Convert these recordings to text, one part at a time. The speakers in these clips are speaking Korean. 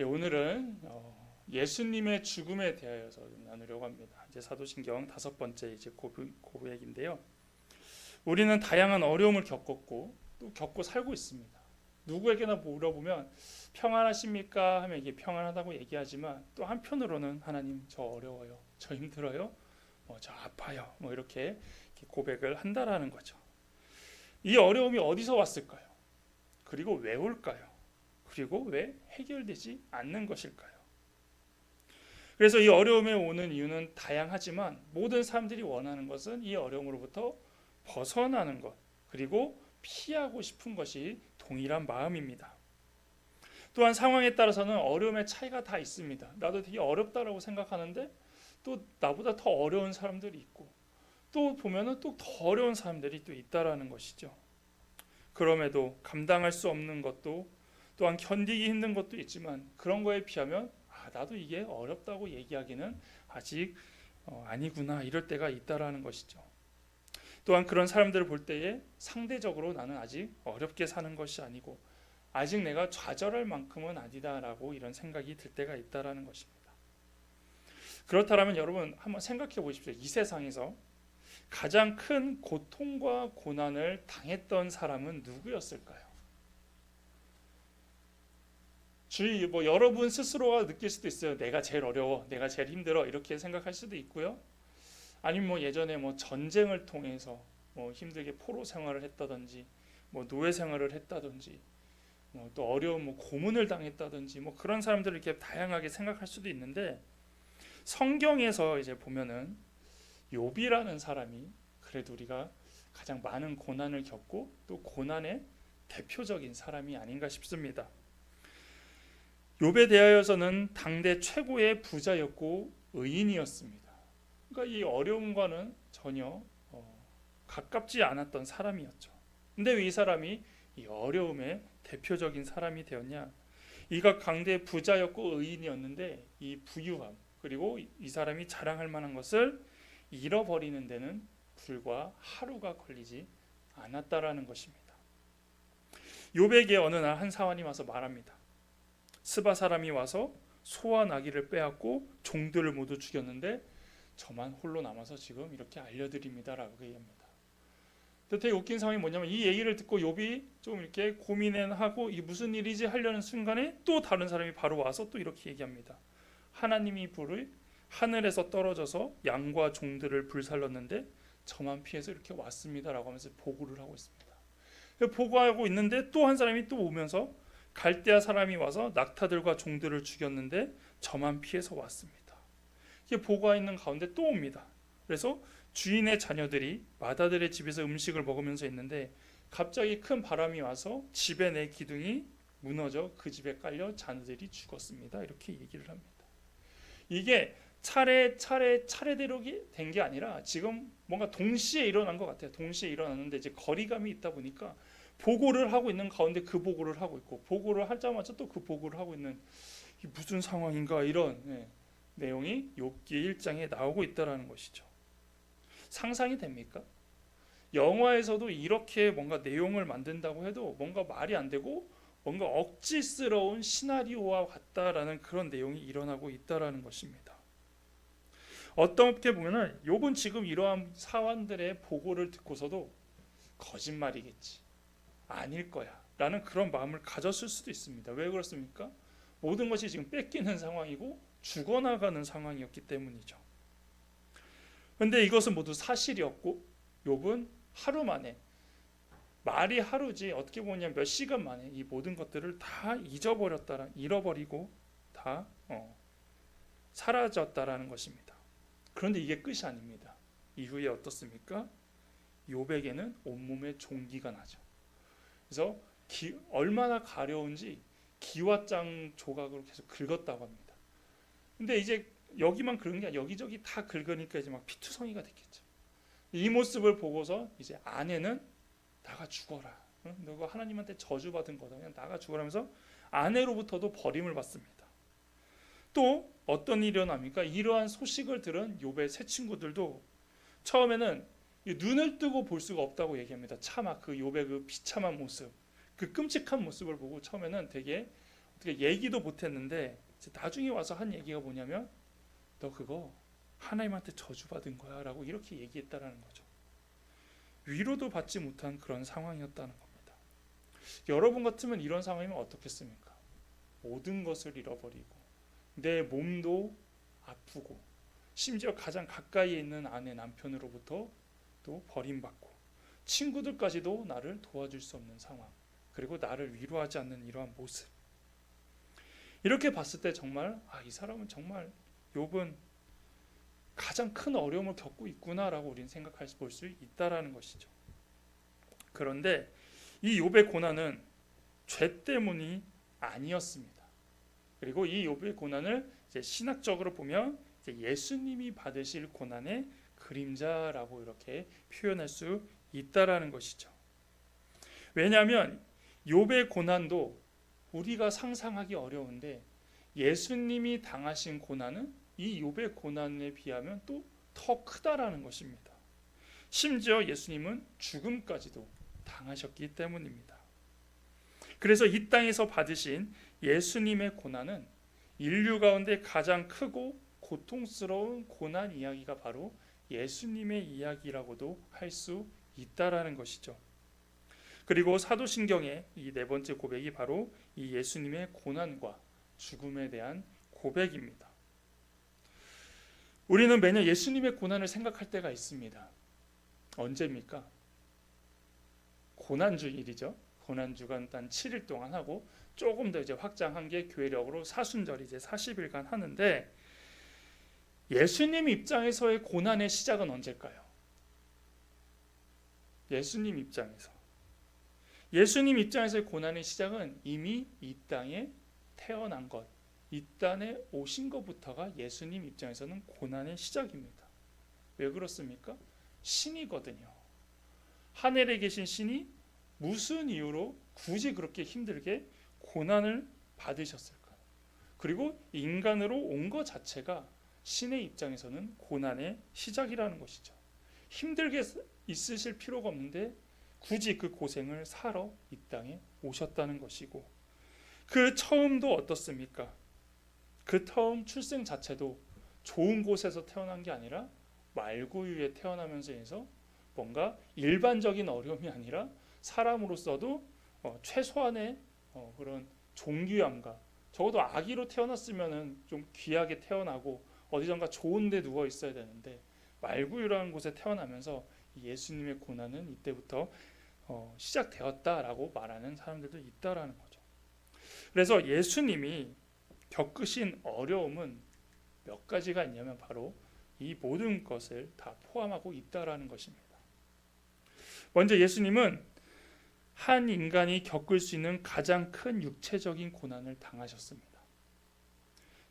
예, 오늘은 예수님의 죽음에 대하여서 나누려고 합니다. 이제 사도신경 5번째 이제 고백인데요. 우리는 다양한 어려움을 겪었고 또 겪고 살고 있습니다. 누구에게나 물어보면 평안하십니까? 하면 이게 평안하다고 얘기하지만 또 한편으로는 하나님 저 어려워요, 저 힘들어요, 저 아파요, 이렇게 고백을 한다라는 거죠. 이 어려움이 어디서 왔을까요? 그리고 왜 올까요? 그리고 왜 해결되지 않는 것일까요? 그래서 이 어려움에 오는 이유는 다양하지만 모든 사람들이 원하는 것은 이 어려움으로부터 벗어나는 것, 그리고 피하고 싶은 것이 동일한 마음입니다. 또한 상황에 따라서는 어려움의 차이가 다 있습니다. 나도 되게 어렵다라고 생각하는데 또 나보다 더 어려운 사람들이 있고 또 보면은 또 더 어려운 사람들이 또 있다라는 것이죠. 그럼에도 감당할 수 없는 것도 또한 견디기 힘든 것도 있지만 그런 거에 비하면 나도 이게 어렵다고 얘기하기는 아직 아니구나 이럴 때가 있다라는 것이죠. 또한 그런 사람들을 볼 때에 상대적으로 나는 아직 어렵게 사는 것이 아니고 아직 내가 좌절할 만큼은 아니다라고 이런 생각이 들 때가 있다라는 것입니다. 그렇다면 여러분 한번 생각해 보십시오. 이 세상에서 가장 큰 고통과 고난을 당했던 사람은 누구였을까요? 여러분 스스로가 느낄 수도 있어요. 내가 제일 어려워, 내가 제일 힘들어 이렇게 생각할 수도 있고요. 아니면 예전에 전쟁을 통해서 힘들게 포로 생활을 했다든지 노예 생활을 했다든지 또 어려운 고문을 당했다든지 그런 사람들을 이렇게 다양하게 생각할 수도 있는데 성경에서 이제 보면은 욥이라는 사람이 그래도 우리가 가장 많은 고난을 겪고 또 고난의 대표적인 사람이 아닌가 싶습니다. 욥에 대하여서는 당대 최고의 부자였고 의인이었습니다. 그러니까 이 어려움과는 전혀 가깝지 않았던 사람이었죠. 근데 왜 이 사람이 이 어려움의 대표적인 사람이 되었냐? 이가 강대 부자였고 의인이었는데 이 부유함 그리고 이 사람이 자랑할 만한 것을 잃어버리는 데는 불과 하루가 걸리지 않았다라는 것입니다. 욥에게 어느 날 한 사환이 와서 말합니다. 스바 사람이 와서 소와 나귀를 빼앗고 종들을 모두 죽였는데 저만 홀로 남아서 지금 이렇게 알려드립니다라고 얘기합니다. 되게 웃긴 상황이 뭐냐면 이 얘기를 듣고 욥이 좀 이렇게 고민하고 이게 무슨 일이지 하려는 순간에 또 다른 사람이 바로 와서 또 이렇게 얘기합니다. 하나님이 불을 하늘에서 떨어져서 양과 종들을 불살랐는데 저만 피해서 이렇게 왔습니다라고 하면서 보고를 하고 있습니다. 보고하고 있는데 또 한 사람이 또 오면서 갈대아 사람이 와서 낙타들과 종들을 죽였는데 저만 피해서 왔습니다. 이게 보고가 있는 가운데 또 옵니다. 그래서 주인의 자녀들이 마다들의 집에서 음식을 먹으면서 있는데 갑자기 큰 바람이 와서 집에 내 기둥이 무너져 그 집에 깔려 자녀들이 죽었습니다. 이렇게 얘기를 합니다. 이게 차례대로 된 게 아니라 지금 뭔가 동시에 일어난 것 같아요. 동시에 일어났는데 이제 거리감이 있다 보니까 보고를 하고 있는 가운데 그 보고를 하고 있고 보고를 하자마자 또 그 보고를 하고 있는 이게 무슨 상황인가 이런 내용이 욥기 1장에 나오고 있다라는 것이죠. 상상이 됩니까? 영화에서도 이렇게 뭔가 내용을 만든다고 해도 뭔가 말이 안 되고 뭔가 억지스러운 시나리오와 같다라는 그런 내용이 일어나고 있다라는 것입니다. 어떻게 보면은 욥은 지금 이러한 사환들의 보고를 듣고서도 거짓말이겠지, 아닐 거야 라는 그런 마음을 가졌을 수도 있습니다. 왜 그렇습니까? 모든 것이 지금 뺏기는 상황이고 죽어나가는 상황이었기 때문이죠. 그런데 이것은 모두 사실이었고 욥은 하루 만에, 말이 하루지 어떻게 보면 몇 시간 만에 이 모든 것들을 다 잃어버리고 다 사라졌다라는 것입니다. 그런데 이게 끝이 아닙니다. 이후에 어떻습니까? 욥에게는 온몸에 종기가 나죠. 그래서 얼마나 가려운지 기와장 조각으로 계속 긁었다고 합니다. 근데 이제 여기만 긁은 게 아니라 여기저기 다 긁으니까 이제 막 피투성이가 됐겠죠. 이 모습을 보고서 이제 아내는 나가 죽어라. 너가 하나님한테 저주받은 거다. 그냥 나가 죽어라면서 아내로부터도 버림을 받습니다. 또 어떤 일이 일어납니까? 이러한 소식을 들은 욥의 세 친구들도 처음에는 눈을 뜨고 볼 수가 없다고 얘기합니다. 차마 그 욥의 그 비참한 모습, 그 끔찍한 모습을 보고 처음에는 되게 얘기도 못했는데 나중에 와서 한 얘기가 뭐냐면 너 그거 하나님한테 저주받은 거야 라고 이렇게 얘기했다라는 거죠. 위로도 받지 못한 그런 상황이었다는 겁니다. 여러분 같으면 이런 상황이면 어떻겠습니까? 모든 것을 잃어버리고 내 몸도 아프고 심지어 가장 가까이에 있는 아내 남편으로부터 또 버림받고 친구들까지도 나를 도와줄 수 없는 상황, 그리고 나를 위로하지 않는 이러한 모습, 이렇게 봤을 때 정말 이 사람은 정말 욥은 가장 큰 어려움을 겪고 있구나라고 우리는 생각할 수 있다라는 것이죠. 그런데 이 욥의 고난은 죄 때문이 아니었습니다. 그리고 이 욥의 고난을 이제 신학적으로 보면 이제 예수님이 받으실 고난의 그림자라고 이렇게 표현할 수 있다라는 것이죠. 왜냐하면 욥의 고난도 우리가 상상하기 어려운데 예수님이 당하신 고난은 이 욥의 고난에 비하면 또 더 크다라는 것입니다. 심지어 예수님은 죽음까지도 당하셨기 때문입니다. 그래서 이 땅에서 받으신 예수님의 고난은 인류 가운데 가장 크고 고통스러운 고난 이야기가 바로 예수님의 이야기라고도 할 수 있다라는 것이죠. 그리고 사도신경의 이 네 번째 고백이 바로 이 예수님의 고난과 죽음에 대한 고백입니다. 우리는 매년 예수님의 고난을 생각할 때가 있습니다. 언제입니까? 고난주일이죠. 고난주간 단 7일 동안 하고 조금 더 이제 확장한 게 교회력으로 사순절 이제 40일간 하는데, 예수님 입장에서의 고난의 시작은 언제일까요? 예수님 입장에서의 고난의 시작은 이미 이 땅에 태어난 것, 이 땅에 오신 것부터가 예수님 입장에서는 고난의 시작입니다. 왜 그렇습니까? 신이거든요. 하늘에 계신 신이 무슨 이유로 굳이 그렇게 힘들게 고난을 받으셨을까요? 그리고 인간으로 온 것 자체가 신의 입장에서는 고난의 시작이라는 것이죠. 힘들게 있으실 필요가 없는데 굳이 그 고생을 사러 이 땅에 오셨다는 것이고, 그 처음도 어떻습니까? 그 처음 출생 자체도 좋은 곳에서 태어난 게 아니라 말구유에 태어나면서 해서 뭔가 일반적인 어려움이 아니라 사람으로서도 최소한의 그런 존귀함과, 적어도 아기로 태어났으면 좀 귀하게 태어나고 어디선가 좋은 데 누워 있어야 되는데 말구유라는 곳에 태어나면서 예수님의 고난은 이때부터 시작되었다라고 말하는 사람들도 있다라는 거죠. 그래서 예수님이 겪으신 어려움은 몇 가지가 있냐면 바로 이 모든 것을 다 포함하고 있다라는 것입니다. 먼저 예수님은 한 인간이 겪을 수 있는 가장 큰 육체적인 고난을 당하셨습니다.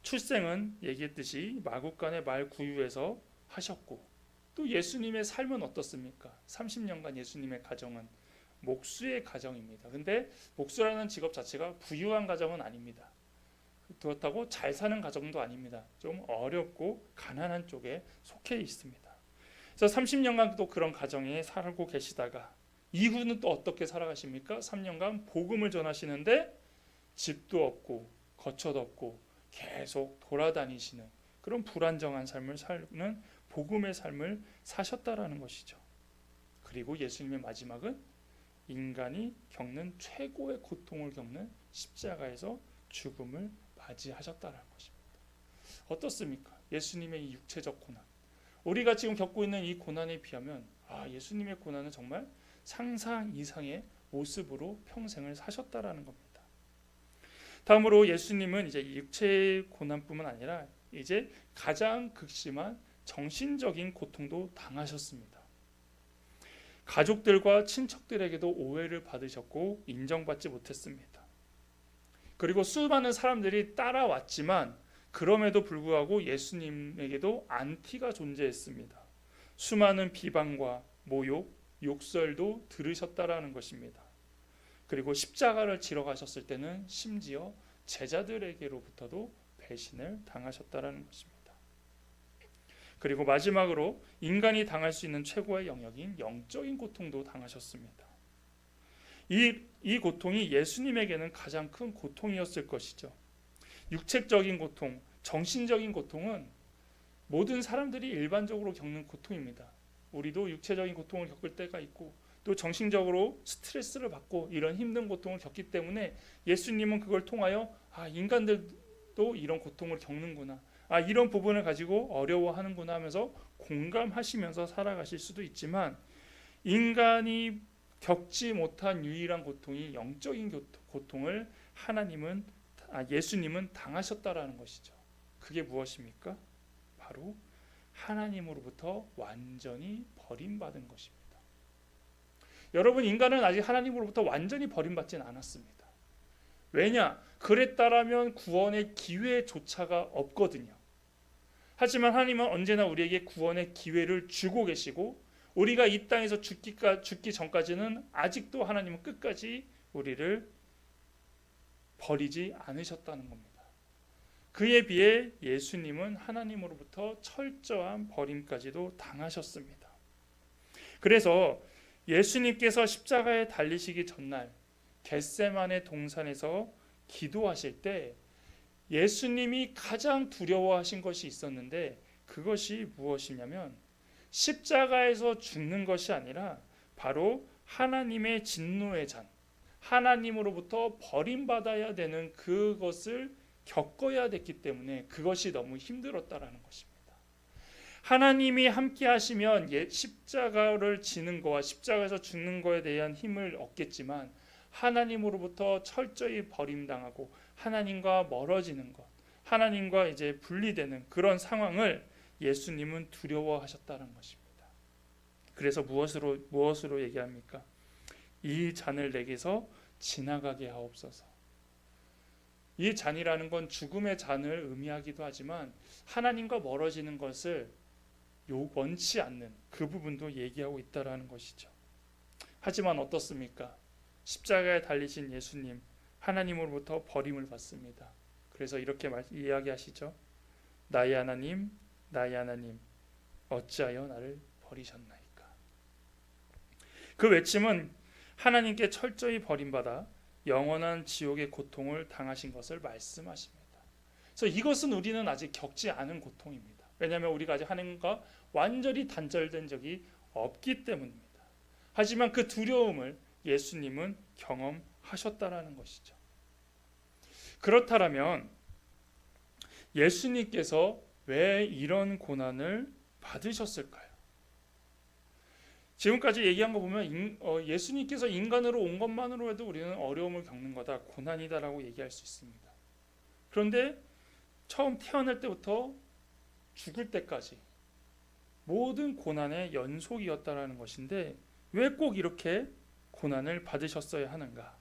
출생은 얘기했듯이 마구간의 말 구유에서 하셨고, 또 예수님의 삶은 어떻습니까? 30년간 예수님의 가정은 목수의 가정입니다. 근데 목수라는 직업 자체가 부유한 가정은 아닙니다. 그렇다고 잘 사는 가정도 아닙니다. 좀 어렵고 가난한 쪽에 속해 있습니다. 그래서 30년간 또 그런 가정에 살고 계시다가 이후는 또 어떻게 살아가십니까? 3년간 복음을 전하시는데 집도 없고 거처도 없고 계속 돌아다니시는 그런 불안정한 삶을 사는 복음의 삶을 사셨다라는 것이죠. 그리고 예수님의 마지막은 인간이 겪는 최고의 고통을 겪는 십자가에서 죽음을 맞이하셨다는 것입니다. 어떻습니까? 예수님의 이 육체적 고난, 우리가 지금 겪고 있는 이 고난에 비하면 예수님의 고난은 정말 상상 이상의 모습으로 평생을 사셨다라는 겁니다. 다음으로 예수님은 이제 육체의 고난뿐만 아니라 이제 가장 극심한 정신적인 고통도 당하셨습니다. 가족들과 친척들에게도 오해를 받으셨고 인정받지 못했습니다. 그리고 수많은 사람들이 따라왔지만 그럼에도 불구하고 예수님에게도 안티가 존재했습니다. 수많은 비방과 모욕, 욕설도 들으셨다라는 것입니다. 그리고 십자가를 지러 가셨을 때는 심지어 제자들에게로부터도 배신을 당하셨다라는 것입니다. 그리고 마지막으로 인간이 당할 수 있는 최고의 영역인 영적인 고통도 당하셨습니다. 이 고통이 예수님에게는 가장 큰 고통이었을 것이죠. 육체적인 고통, 정신적인 고통은 모든 사람들이 일반적으로 겪는 고통입니다. 우리도 육체적인 고통을 겪을 때가 있고 또 정신적으로 스트레스를 받고 이런 힘든 고통을 겪기 때문에 예수님은 그걸 통하여 인간들도 이런 고통을 겪는구나, 이런 부분을 가지고 어려워하는구나 하면서 공감하시면서 살아가실 수도 있지만, 인간이 겪지 못한 유일한 고통이 영적인 고통을 예수님은 당하셨다라는 것이죠. 그게 무엇입니까? 바로 하나님으로부터 완전히 버림받은 것입니다. 여러분, 인간은 아직 하나님으로부터 완전히 버림받지는 않았습니다. 왜냐? 그랬다라면 구원의 기회조차가 없거든요. 하지만 하나님은 언제나 우리에게 구원의 기회를 주고 계시고, 우리가 이 땅에서 죽기 전까지는 아직도 하나님은 끝까지 우리를 버리지 않으셨다는 겁니다. 그에 비해 예수님은 하나님으로부터 철저한 버림까지도 당하셨습니다. 그래서 예수님께서 십자가에 달리시기 전날 겟세마네 동산에서 기도하실 때 예수님이 가장 두려워하신 것이 있었는데, 그것이 무엇이냐면 십자가에서 죽는 것이 아니라 바로 하나님의 진노의 잔, 하나님으로부터 버림받아야 되는 그것을 겪어야 됐기 때문에 그것이 너무 힘들었다라는 것입니다. 하나님이 함께 하시면 십자가를 지는 거와 십자가에서 죽는 거에 대한 힘을 얻겠지만, 하나님으로부터 철저히 버림당하고 하나님과 멀어지는 것, 하나님과 이제 분리되는 그런 상황을 예수님은 두려워하셨다는 것입니다. 그래서 무엇으로 얘기합니까? 이 잔을 내게서 지나가게 하옵소서. 이 잔이라는 건 죽음의 잔을 의미하기도 하지만 하나님과 멀어지는 것을 원치 않는 그 부분도 얘기하고 있다라는 것이죠. 하지만 어떻습니까? 십자가에 달리신 예수님, 하나님으로부터 버림을 받습니다. 그래서 이렇게 이야기하시죠. 나의 하나님, 나의 하나님, 어찌하여 나를 버리셨나이까. 그 외침은 하나님께 철저히 버림받아 영원한 지옥의 고통을 당하신 것을 말씀하십니다. 그래서 이것은 우리는 아직 겪지 않은 고통입니다. 왜냐하면 우리가 아직 하나님과 완전히 단절된 적이 없기 때문입니다. 하지만 그 두려움을 예수님은 경험하셨다라는 것이죠. 그렇다면 예수님께서 왜 이런 고난을 받으셨을까요? 지금까지 얘기한 거 보면 예수님께서 인간으로 온 것만으로 해도 우리는 어려움을 겪는 거다, 고난이다라고 얘기할 수 있습니다. 그런데 처음 태어날 때부터 죽을 때까지 모든 고난의 연속이었다라는 것인데, 왜 꼭 이렇게 고난을 받으셨어야 하는가?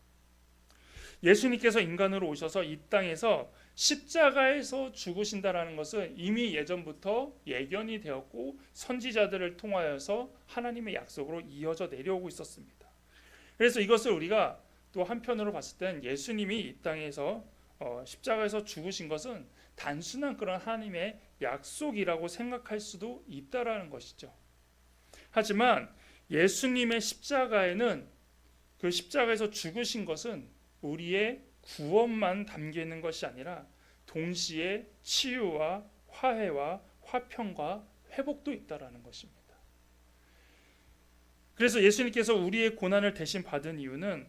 예수님께서 인간으로 오셔서 이 땅에서 십자가에서 죽으신다라는 것은 이미 예전부터 예견이 되었고 선지자들을 통하여서 하나님의 약속으로 이어져 내려오고 있었습니다. 그래서 이것을 우리가 또 한편으로 봤을 땐 예수님이 이 땅에서 십자가에서 죽으신 것은 단순한 그런 하나님의 약속이라고 생각할 수도 있다라는 것이죠. 하지만 예수님의 십자가에는, 그 십자가에서 죽으신 것은 우리의 구원만 담겨 있는 것이 아니라 동시에 치유와 화해와 화평과 회복도 있다라는 것입니다. 그래서 예수님께서 우리의 고난을 대신 받은 이유는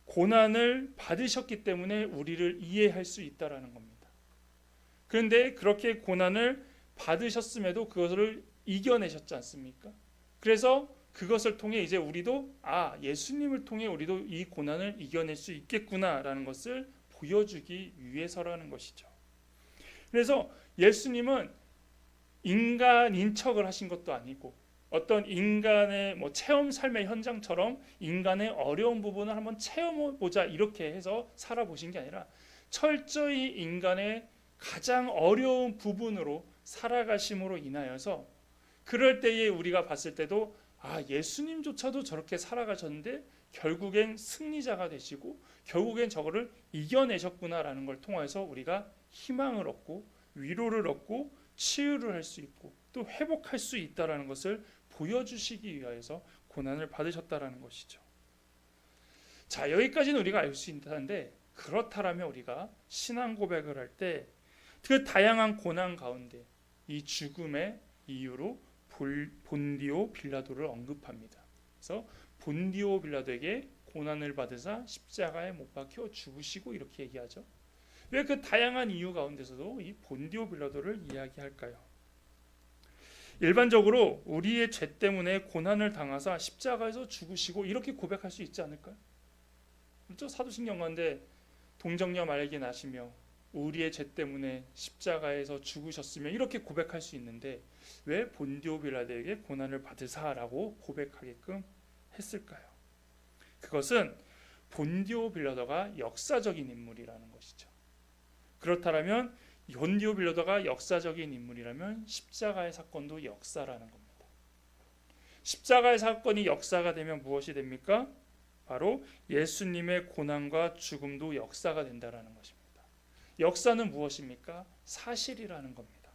고난을 받으셨기 때문에 우리를 이해할 수 있다라는 겁니다. 그런데 그렇게 고난을 받으셨음에도 그것을 이겨내셨지 않습니까? 그래서 그것을 통해 이제 우리도 예수님을 통해 우리도 이 고난을 이겨낼 수 있겠구나라는 것을 보여주기 위해서라는 것이죠. 그래서 예수님은 인간인 척을 하신 것도 아니고 어떤 인간의 체험 삶의 현장처럼 인간의 어려운 부분을 한번 체험해보자 이렇게 해서 살아보신 게 아니라 철저히 인간의 가장 어려운 부분으로 살아가심으로 인하여서, 그럴 때에 우리가 봤을 때도 예수님조차도 저렇게 살아가셨는데 결국엔 승리자가 되시고 결국엔 저거를 이겨내셨구나라는 걸 통해서 우리가 희망을 얻고 위로를 얻고 치유를 할 수 있고 또 회복할 수 있다라는 것을 보여주시기 위하여서 고난을 받으셨다라는 것이죠. 자, 여기까지는 우리가 알 수 있는데, 그렇다라면 우리가 신앙 고백을 할 때 그 다양한 고난 가운데 이 죽음의 이유로 본디오 빌라도를 언급합니다. 그래서 본디오 빌라도에게 고난을 받으사 십자가에 못 박혀 죽으시고 이렇게 얘기하죠. 왜 그 다양한 이유 가운데서도 이 본디오 빌라도를 이야기할까요? 일반적으로 우리의 죄 때문에 고난을 당하사 십자가에서 죽으시고 이렇게 고백할 수 있지 않을까요? 그렇죠? 사도신경 가운데 동정녀 마리아에게 나시며 우리의 죄 때문에 십자가에서 죽으셨으며 이렇게 고백할 수 있는데 왜 본디오 빌라도에게 고난을 받으사라고 고백하게끔 했을까요? 그것은 본디오 빌라도가 역사적인 인물이라는 것이죠. 그렇다면 본디오 빌라도가 역사적인 인물이라면 십자가의 사건도 역사라는 겁니다. 십자가의 사건이 역사가 되면 무엇이 됩니까? 바로 예수님의 고난과 죽음도 역사가 된다라는 것입니다. 역사는 무엇입니까? 사실이라는 겁니다.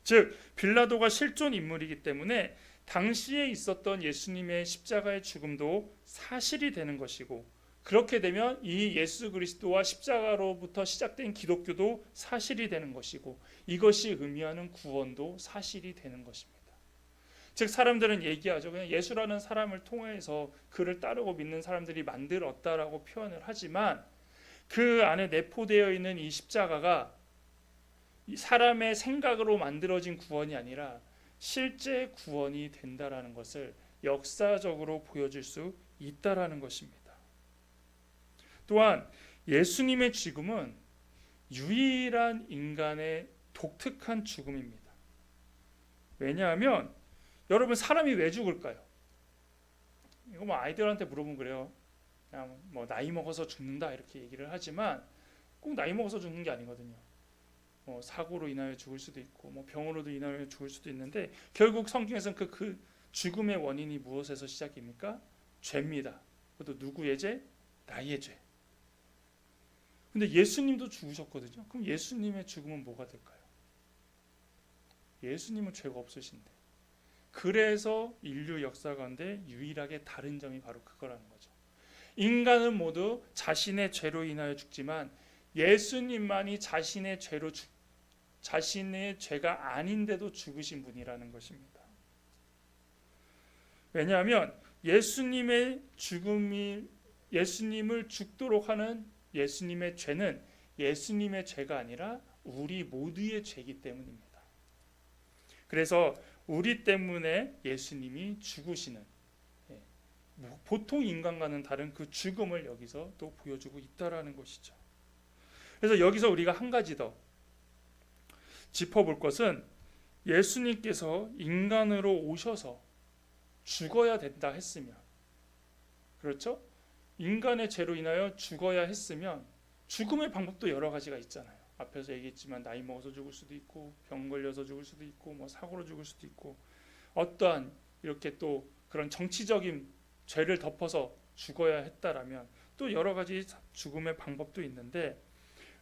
즉 빌라도가 실존 인물이기 때문에 당시에 있었던 예수님의 십자가의 죽음도 사실이 되는 것이고, 그렇게 되면 이 예수 그리스도와 십자가로부터 시작된 기독교도 사실이 되는 것이고, 이것이 의미하는 구원도 사실이 되는 것입니다. 즉 사람들은 얘기하죠. 그냥 예수라는 사람을 통해서 그를 따르고 믿는 사람들이 만들었다라고 표현을 하지만 그 안에 내포되어 있는 이 십자가가 사람의 생각으로 만들어진 구원이 아니라 실제 구원이 된다라는 것을 역사적으로 보여줄 수 있다라는 것입니다. 또한 예수님의 죽음은 유일한 인간의 독특한 죽음입니다. 왜냐하면 여러분, 사람이 왜 죽을까요? 이거 뭐 아이들한테 물어보면 그래요. 그냥 뭐 나이 먹어서 죽는다 이렇게 얘기를 하지만 꼭 나이 먹어서 죽는 게 아니거든요. 뭐 사고로 인하여 죽을 수도 있고 뭐 병으로도 인하여 죽을 수도 있는데, 결국 성경에서는 그 죽음의 원인이 무엇에서 시작입니까? 죄입니다. 그것도 누구의 죄? 나의 죄. 근데 예수님도 죽으셨거든요. 그럼 예수님의 죽음은 뭐가 될까요? 예수님은 죄가 없으신데, 그래서 인류 역사 가운데 유일하게 다른 점이 바로 그거라는 거죠. 인간은 모두 자신의 죄로 인하여 죽지만 예수님만이 자신의 죄가 아닌데도 죽으신 분이라는 것입니다. 왜냐하면 예수님의 죽음이 예수님을 죽도록 하는 예수님의 죄는 예수님의 죄가 아니라 우리 모두의 죄이기 때문입니다. 그래서 우리 때문에 예수님이 죽으시는, 보통 인간과는 다른 그 죽음을 여기서 또 보여주고 있다라는 것이죠. 그래서 여기서 우리가 한 가지 더 짚어볼 것은, 예수님께서 인간으로 오셔서 죽어야 된다 했으면, 그렇죠? 인간의 죄로 인하여 죽어야 했으면 죽음의 방법도 여러 가지가 있잖아요. 앞에서 얘기했지만 나이 먹어서 죽을 수도 있고, 병 걸려서 죽을 수도 있고, 뭐 사고로 죽을 수도 있고, 어떠한 이렇게 또 그런 정치적인 죄를 덮어서 죽어야 했다라면 또 여러 가지 죽음의 방법도 있는데,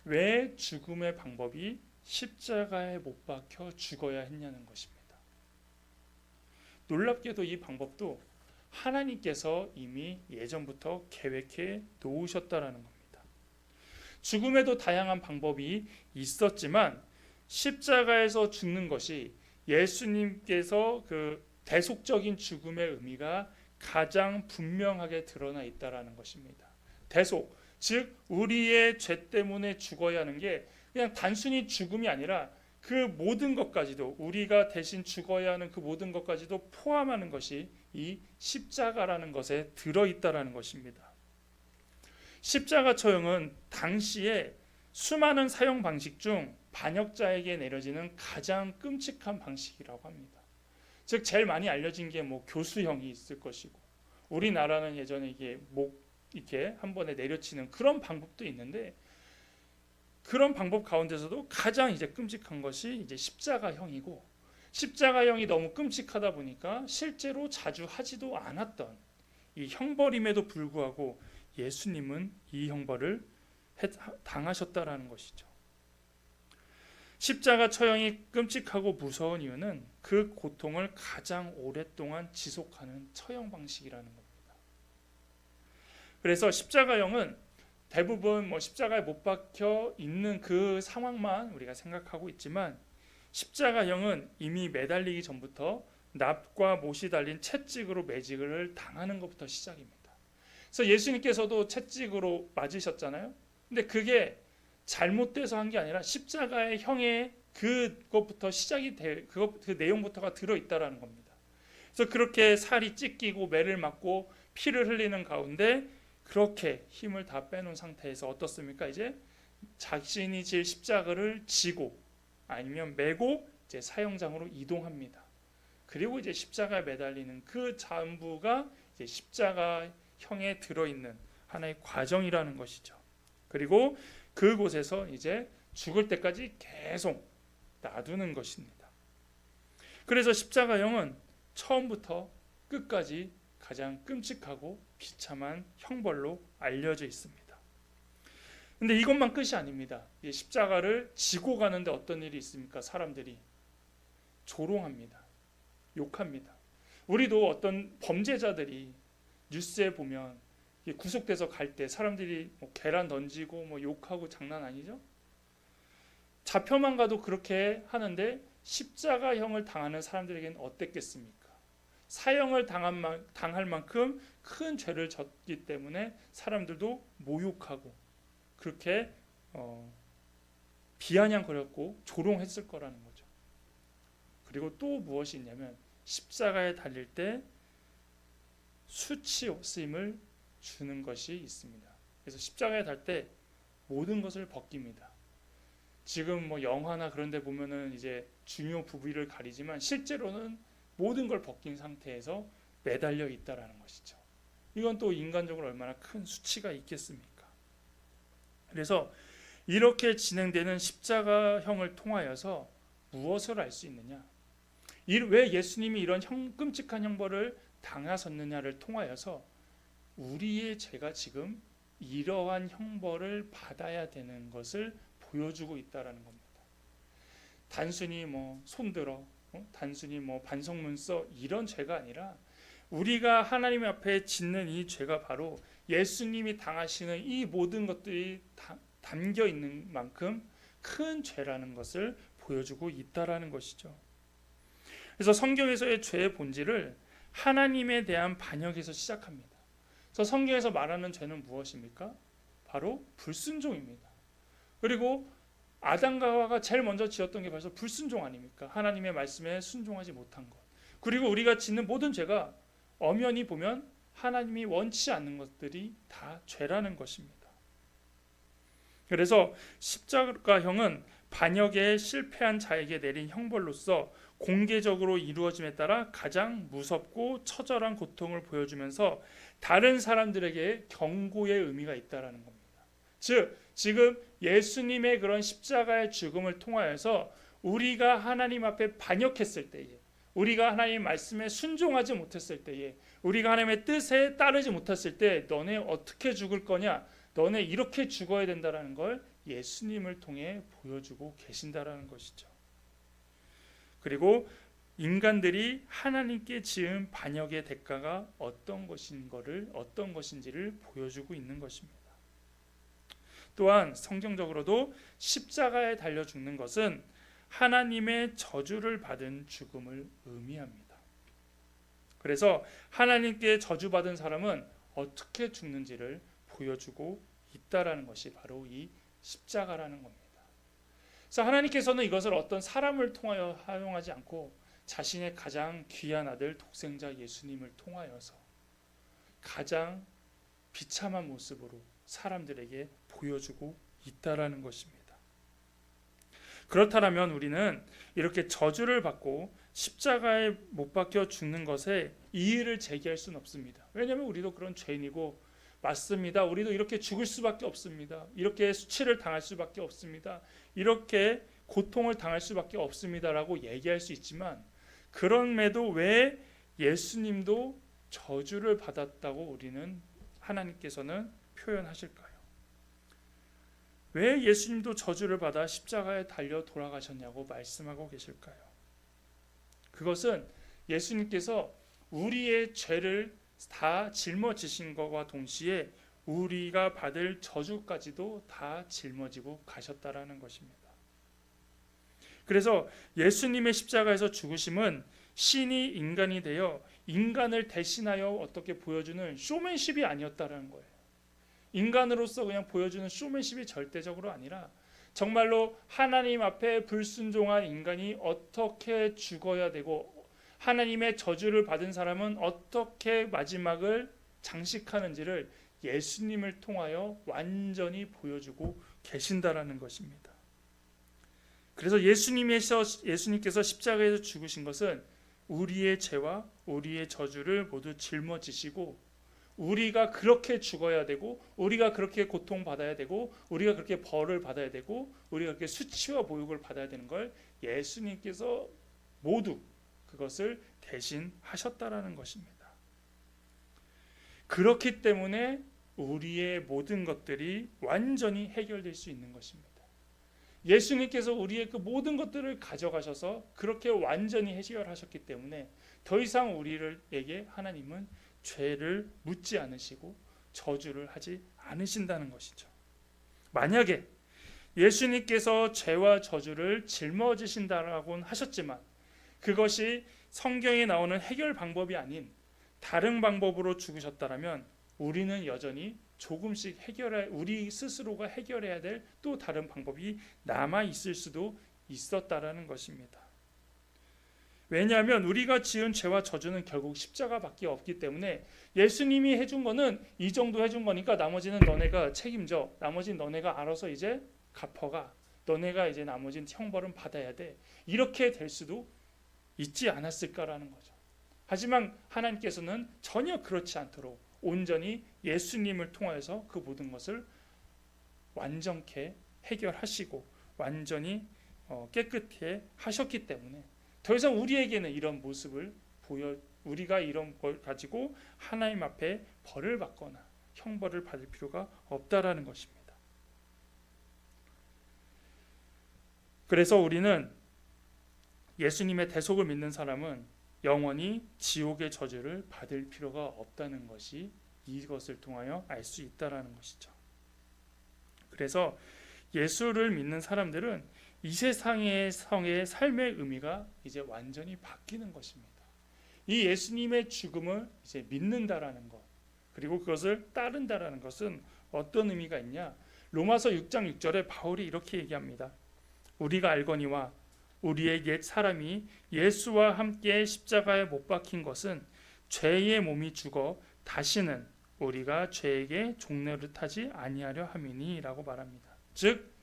왜 죽음의 방법이 십자가에 못 박혀 죽어야 했냐는 것입니다. 놀랍게도 이 방법도 하나님께서 이미 예전부터 계획해 놓으셨다라는 겁니다. 죽음에도 다양한 방법이 있었지만 십자가에서 죽는 것이 예수님께서 그 대속적인 죽음의 의미가 가장 분명하게 드러나 있다라는 것입니다. 대속, 즉 우리의 죄 때문에 죽어야 하는 게 그냥 단순히 죽음이 아니라 그 모든 것까지도, 우리가 대신 죽어야 하는 그 모든 것까지도 포함하는 것이 이 십자가라는 것에 들어있다라는 것입니다. 십자가 처형은 당시에 수많은 사형 방식 중 반역자에게 내려지는 가장 끔찍한 방식이라고 합니다. 즉 제일 많이 알려진 게 뭐 교수형이 있을 것이고, 우리나라는 예전에 이게 목 이렇게 한 번에 내려치는 그런 방법도 있는데, 그런 방법 가운데서도 가장 이제 끔찍한 것이 이제 십자가형이고, 십자가형이 너무 끔찍하다 보니까 실제로 자주 하지도 않았던 이 형벌임에도 불구하고 예수님은 이 형벌을 당하셨다라는 것이죠. 십자가 처형이 끔찍하고 무서운 이유는 그 고통을 가장 오랫동안 지속하는 처형 방식이라는 겁니다. 그래서 십자가형은 대부분 십자가에 못 박혀 있는 그 상황만 우리가 생각하고 있지만, 십자가형은 이미 매달리기 전부터 납과 못이 달린 채찍으로 매직을 당하는 것부터 시작입니다. 그래서 예수님께서도 채찍으로 맞으셨잖아요. 근데 그게 잘못돼서 한 게 아니라 십자가의 형에 그것부터 시작이 그 내용부터가 들어있다라는 겁니다. 그래서 그렇게 살이 찢기고 매를 맞고 피를 흘리는 가운데 그렇게 힘을 다 빼놓은 상태에서 어떻습니까? 이제 자신이 질 십자가를 지고 아니면 메고 이제 사형장으로 이동합니다. 그리고 이제 십자가에 매달리는 그 전부가 이제 십자가형에 들어있는 하나의 과정이라는 것이죠. 그리고 그곳에서 이제 죽을 때까지 계속 놔두는 것입니다. 그래서 십자가형은 처음부터 끝까지 가장 끔찍하고 비참한 형벌로 알려져 있습니다. 근데 이것만 끝이 아닙니다. 십자가를 지고 가는데 어떤 일이 있습니까? 사람들이 조롱합니다. 욕합니다. 우리도 어떤 범죄자들이 뉴스에 보면 구속돼서 갈 때 사람들이 계란 던지고 욕하고 장난 아니죠? 잡혀만 가도 그렇게 하는데 십자가형을 당하는 사람들에게는 어땠겠습니까? 사형을 당할 만큼 큰 죄를 졌기 때문에 사람들도 모욕하고 그렇게 비아냥거렸고 조롱했을 거라는 거죠. 그리고 또 무엇이 있냐면 십자가에 달릴 때 수치없음을 주는 것이 있습니다. 그래서 십자가에 달 때 모든 것을 벗깁니다. 지금 영화나 그런 데 보면은 이제 중요 부위를 가리지만 실제로는 모든 걸 벗긴 상태에서 매달려 있다라는 것이죠. 이건 또 인간적으로 얼마나 큰 수치가 있겠습니까? 그래서 이렇게 진행되는 십자가형을 통하여서 무엇을 알 수 있느냐? 왜 예수님이 이런 끔찍한 형벌을 당하셨느냐를 통하여서 우리의 죄가 지금 이러한 형벌을 받아야 되는 것을 보여주고 있다라는 겁니다. 단순히 손들어, 단순히 반성문 써 이런 죄가 아니라 우리가 하나님 앞에 짓는 이 죄가 바로 예수님이 당하시는 이 모든 것들이 담겨 있는 만큼 큰 죄라는 것을 보여주고 있다라는 것이죠. 그래서 성경에서의 죄의 본질을 하나님에 대한 반역에서 시작합니다. 그래서 성경에서 말하는 죄는 무엇입니까? 바로 불순종입니다. 그리고 아담과 하와가 제일 먼저 지었던 게 벌써 불순종 아닙니까? 하나님의 말씀에 순종하지 못한 것. 그리고 우리가 짓는 모든 죄가 엄연히 보면 하나님이 원치 않는 것들이 다 죄라는 것입니다. 그래서 십자가형은 반역에 실패한 자에게 내린 형벌로서 공개적으로 이루어짐에 따라 가장 무섭고 처절한 고통을 보여주면서 다른 사람들에게 경고의 의미가 있다라는 겁니다. 즉 지금 예수님의 그런 십자가의 죽음을 통하여서 우리가 하나님 앞에 반역했을 때에, 우리가 하나님의 말씀에 순종하지 못했을 때에, 우리가 하나님의 뜻에 따르지 못했을 때 너네 어떻게 죽을 거냐, 너네 이렇게 죽어야 된다라는 걸 예수님을 통해 보여주고 계신다라는 것이죠. 그리고 인간들이 하나님께 지은 반역의 대가가 어떤 것인지를 보여주고 있는 것입니다. 또한 성경적으로도 십자가에 달려 죽는 것은 하나님의 저주를 받은 죽음을 의미합니다. 그래서 하나님께 저주받은 사람은 어떻게 죽는지를 보여주고 있다라는 것이 바로 이 십자가라는 겁니다. 그래서 하나님께서는 이것을 어떤 사람을 통하여 사용하지 않고 자신의 가장 귀한 아들 독생자 예수님을 통하여서 가장 비참한 모습으로 사람들에게 보여주고 있다라는 것입니다. 그렇다면 우리는 이렇게 저주를 받고 십자가에 못 박혀 죽는 것에 이의를 제기할 수는 없습니다. 왜냐하면 우리도 그런 죄인이고 맞습니다. 우리도 이렇게 죽을 수밖에 없습니다. 이렇게 수치를 당할 수밖에 없습니다. 이렇게 고통을 당할 수밖에 없습니다라고 얘기할 수 있지만, 그럼에도 왜 예수님도 저주를 받았다고 우리는 하나님께서는 표현하실까요? 왜 예수님도 저주를 받아 십자가에 달려 돌아가셨냐고 말씀하고 계실까요? 그것은 예수님께서 우리의 죄를 다 짊어지신 것과 동시에 우리가 받을 저주까지도 다 짊어지고 가셨다라는 것입니다. 그래서 예수님의 십자가에서 죽으심은 신이 인간이 되어 인간을 대신하여 어떻게 보여주는 쇼맨십이 아니었다라는 거예요. 인간으로서 그냥 보여주는 쇼맨십이 절대적으로 아니라 정말로 하나님 앞에 불순종한 인간이 어떻게 죽어야 되고 하나님의 저주를 받은 사람은 어떻게 마지막을 장식하는지를 예수님을 통하여 완전히 보여주고 계신다라는 것입니다. 그래서 예수님께서 십자가에서 죽으신 것은 우리의 죄와 우리의 저주를 모두 짊어지시고 우리가 그렇게 죽어야 되고 우리가 그렇게 고통받아야 되고 우리가 그렇게 벌을 받아야 되고 우리가 그렇게 수치와 모욕을 받아야 되는 걸 예수님께서 모두 그것을 대신 하셨다라는 것입니다. 그렇기 때문에 우리의 모든 것들이 완전히 해결될 수 있는 것입니다. 예수님께서 우리의 그 모든 것들을 가져가셔서 그렇게 완전히 해결하셨기 때문에 더 이상 우리에게 하나님은 죄를 묻지 않으시고 저주를 하지 않으신다는 것이죠. 만약에 예수님께서 죄와 저주를 짊어지신다라고는 하셨지만 그것이 성경에 나오는 해결 방법이 아닌 다른 방법으로 죽으셨다라면 우리는 여전히 조금씩 우리 스스로가 해결해야 될 또 다른 방법이 남아 있을 수도 있었다라는 것입니다. 왜냐하면 우리가 지은 죄와 저주는 결국 십자가밖에 없기 때문에 예수님이 해준 거는 이 정도 해준 거니까 나머지는 너네가 책임져. 나머지는 너네가 알아서 이제 갚아가. 너네가 이제 나머지는 형벌은 받아야 돼. 이렇게 될 수도 있지 않았을까라는 거죠. 하지만 하나님께서는 전혀 그렇지 않도록 온전히 예수님을 통하여서 그 모든 것을 완전케 해결하시고 완전히 깨끗해 하셨기 때문에 더 이상 우리에게는 이런 모습을 우리가 이런 걸 가지고 하나님 앞에 벌을 받거나 형벌을 받을 필요가 없다라는 것입니다. 그래서 우리는 예수님의 대속을 믿는 사람은 영원히 지옥의 저주를 받을 필요가 없다는 것이 이것을 통하여 알 수 있다라는 것이죠. 그래서 예수를 믿는 사람들은 이 세상의 삶의 의미가 이제 완전히 바뀌는 것입니다. 이 예수님의 죽음을 이제 믿는다라는 것, 그리고 그것을 따른다라는 것은 어떤 의미가 있냐? 로마서 6장 6절에 바울이 이렇게 얘기합니다. 우리가 알거니와 우리의 옛 사람이 예수와 함께 십자가에 못 박힌 것은 죄의 몸이 죽어 다시는 우리가 죄에게 종노릇하지 아니하려 함이니라고 말합니다. 즉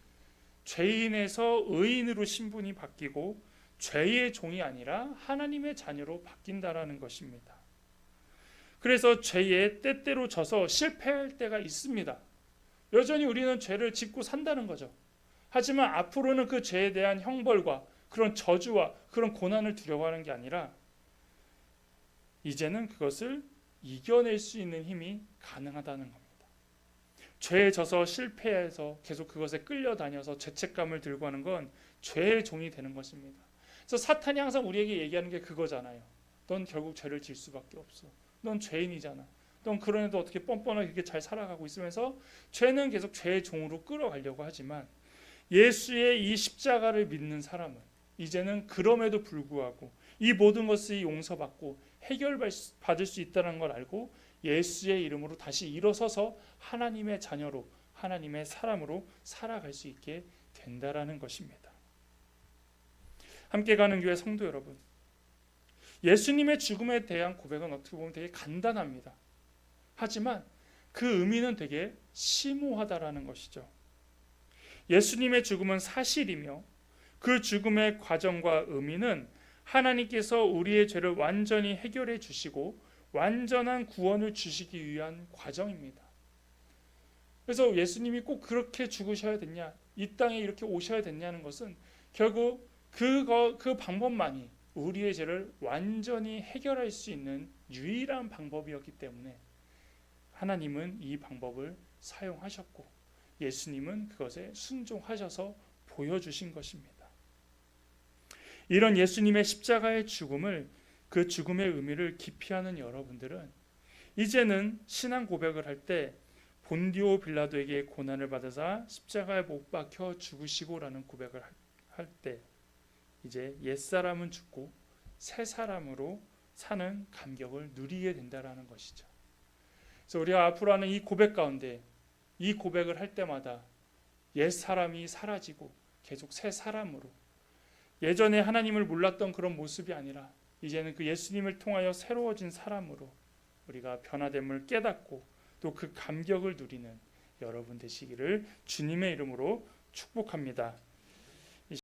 죄인에서 의인으로 신분이 바뀌고 죄의 종이 아니라 하나님의 자녀로 바뀐다라는 것입니다. 그래서 죄에 때때로 져서 실패할 때가 있습니다. 여전히 우리는 죄를 짓고 산다는 거죠. 하지만 앞으로는 그 죄에 대한 형벌과 그런 저주와 그런 고난을 두려워하는 게 아니라 이제는 그것을 이겨낼 수 있는 힘이 가능하다는 겁니다. 죄에 져서 실패해서 계속 그것에 끌려다녀서 죄책감을 들고 하는 건 죄의 종이 되는 것입니다. 그래서 사탄이 항상 우리에게 얘기하는 게 그거잖아요. 넌 결국 죄를 질 수밖에 없어. 넌 죄인이잖아. 넌 그런데도 어떻게 뻔뻔하게 그렇게 잘 살아가고 있으면서 죄는 계속 죄의 종으로 끌어가려고 하지만 예수의 이 십자가를 믿는 사람은 이제는 그럼에도 불구하고 이 모든 것을 용서받고 해결받을 수 있다는 걸 알고 예수의 이름으로 다시 일어서서 하나님의 자녀로 하나님의 사람으로 살아갈 수 있게 된다라는 것입니다. 함께 가는 교회 성도 여러분, 예수님의 죽음에 대한 고백은 어떻게 보면 되게 간단합니다. 하지만 그 의미는 되게 심오하다라는 것이죠. 예수님의 죽음은 사실이며 그 죽음의 과정과 의미는 하나님께서 우리의 죄를 완전히 해결해 주시고 완전한 구원을 주시기 위한 과정입니다. 그래서 예수님이 꼭 그렇게 죽으셔야 됐냐, 이 땅에 이렇게 오셔야 됐냐는 것은 결국 그 방법만이 우리의 죄를 완전히 해결할 수 있는 유일한 방법이었기 때문에 하나님은 이 방법을 사용하셨고 예수님은 그것에 순종하셔서 보여주신 것입니다. 이런 예수님의 십자가의 죽음을, 그 죽음의 의미를 깊이 아는 여러분들은 이제는 신앙 고백을 할 때 본디오 빌라도에게 고난을 받으사 십자가에 못 박혀 죽으시고라는 고백을 할 때 이제 옛사람은 죽고 새 사람으로 사는 감격을 누리게 된다라는 것이죠. 그래서 우리가 앞으로 하는 이 고백 가운데 이 고백을 할 때마다 옛사람이 사라지고 계속 새 사람으로 예전에 하나님을 몰랐던 그런 모습이 아니라 이제는 그 예수님을 통하여 새로워진 사람으로 우리가 변화됨을 깨닫고 또 그 감격을 누리는 여러분 되시기를 주님의 이름으로 축복합니다.